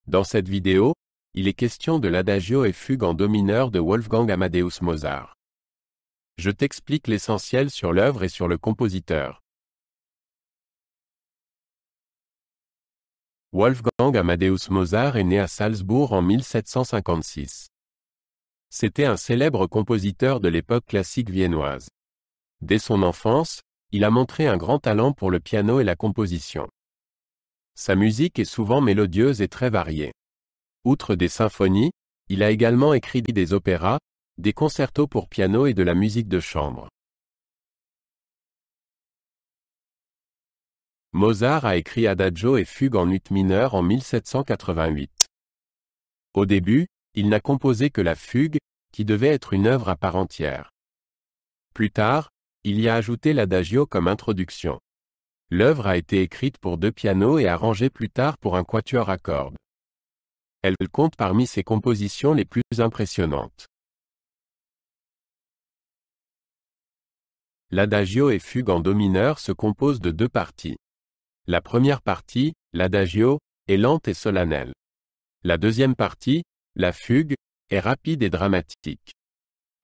Dans cette vidéo, il est question de l'Adagio et fugue en do mineur de Wolfgang Amadeus Mozart. Je t'explique l'essentiel sur l'œuvre et sur le compositeur. Wolfgang Amadeus Mozart est né à Salzbourg en 1756. C'était un célèbre compositeur de l'époque classique viennoise. Dès son enfance, il a montré un grand talent pour le piano et la composition. Sa musique est souvent mélodieuse et très variée. Outre des symphonies, il a également écrit des opéras, des concertos pour piano et de la musique de chambre. Mozart a écrit Adagio et fugue en ut mineur en 1788. Au début, il n'a composé que la fugue, qui devait être une œuvre à part entière. Plus tard, il y a ajouté l'Adagio comme introduction. L'œuvre a été écrite pour deux pianos et arrangée plus tard pour un quatuor à cordes. Elle compte parmi ses compositions les plus impressionnantes. L'Adagio et fugue en do mineur se compose de deux parties. La première partie, l'Adagio, est lente et solennelle. La deuxième partie, la fugue, est rapide et dramatique.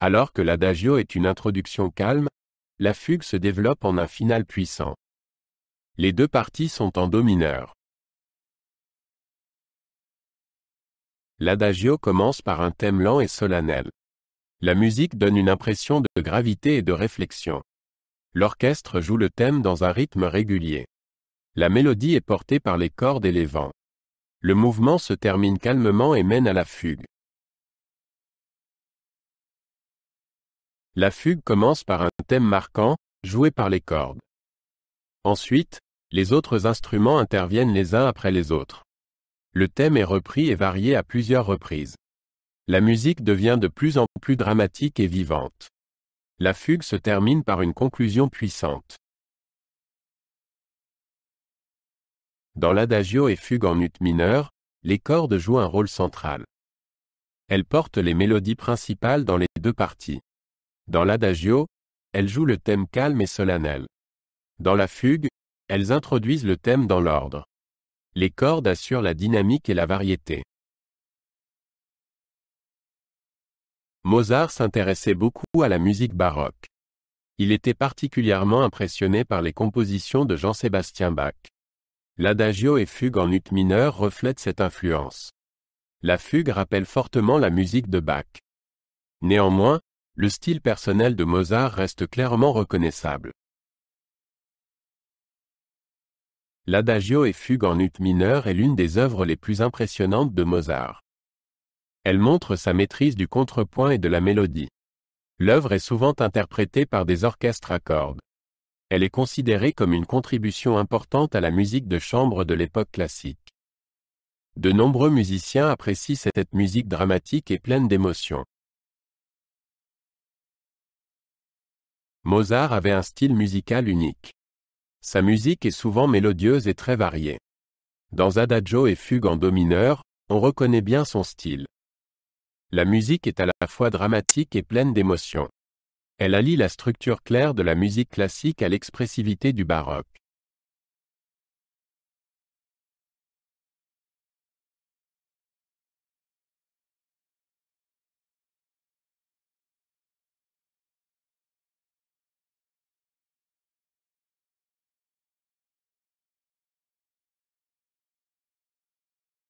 Alors que l'Adagio est une introduction calme, la fugue se développe en un final puissant. Les deux parties sont en do mineur. L'Adagio commence par un thème lent et solennel. La musique donne une impression de gravité et de réflexion. L'orchestre joue le thème dans un rythme régulier. La mélodie est portée par les cordes et les vents. Le mouvement se termine calmement et mène à la fugue. La fugue commence par un thème marquant, joué par les cordes. Ensuite, les autres instruments interviennent les uns après les autres. Le thème est repris et varié à plusieurs reprises. La musique devient de plus en plus dramatique et vivante. La fugue se termine par une conclusion puissante. Dans l'Adagio et fugue en ut mineur, les cordes jouent un rôle central. Elles portent les mélodies principales dans les deux parties. Dans l'Adagio, elles jouent le thème calme et solennel. Dans la fugue, elles introduisent le thème dans l'ordre. Les cordes assurent la dynamique et la variété. Mozart s'intéressait beaucoup à la musique baroque. Il était particulièrement impressionné par les compositions de Jean-Sébastien Bach. L'Adagio et fugue en ut mineur reflètent cette influence. La fugue rappelle fortement la musique de Bach. Néanmoins, le style personnel de Mozart reste clairement reconnaissable. L'Adagio et fugue en ut mineur est l'une des œuvres les plus impressionnantes de Mozart. Elle montre sa maîtrise du contrepoint et de la mélodie. L'œuvre est souvent interprétée par des orchestres à cordes. Elle est considérée comme une contribution importante à la musique de chambre de l'époque classique. De nombreux musiciens apprécient cette musique dramatique et pleine d'émotions. Mozart avait un style musical unique. Sa musique est souvent mélodieuse et très variée. Dans Adagio et fugue en do mineur, on reconnaît bien son style. La musique est à la fois dramatique et pleine d'émotions. Elle allie la structure claire de la musique classique à l'expressivité du baroque.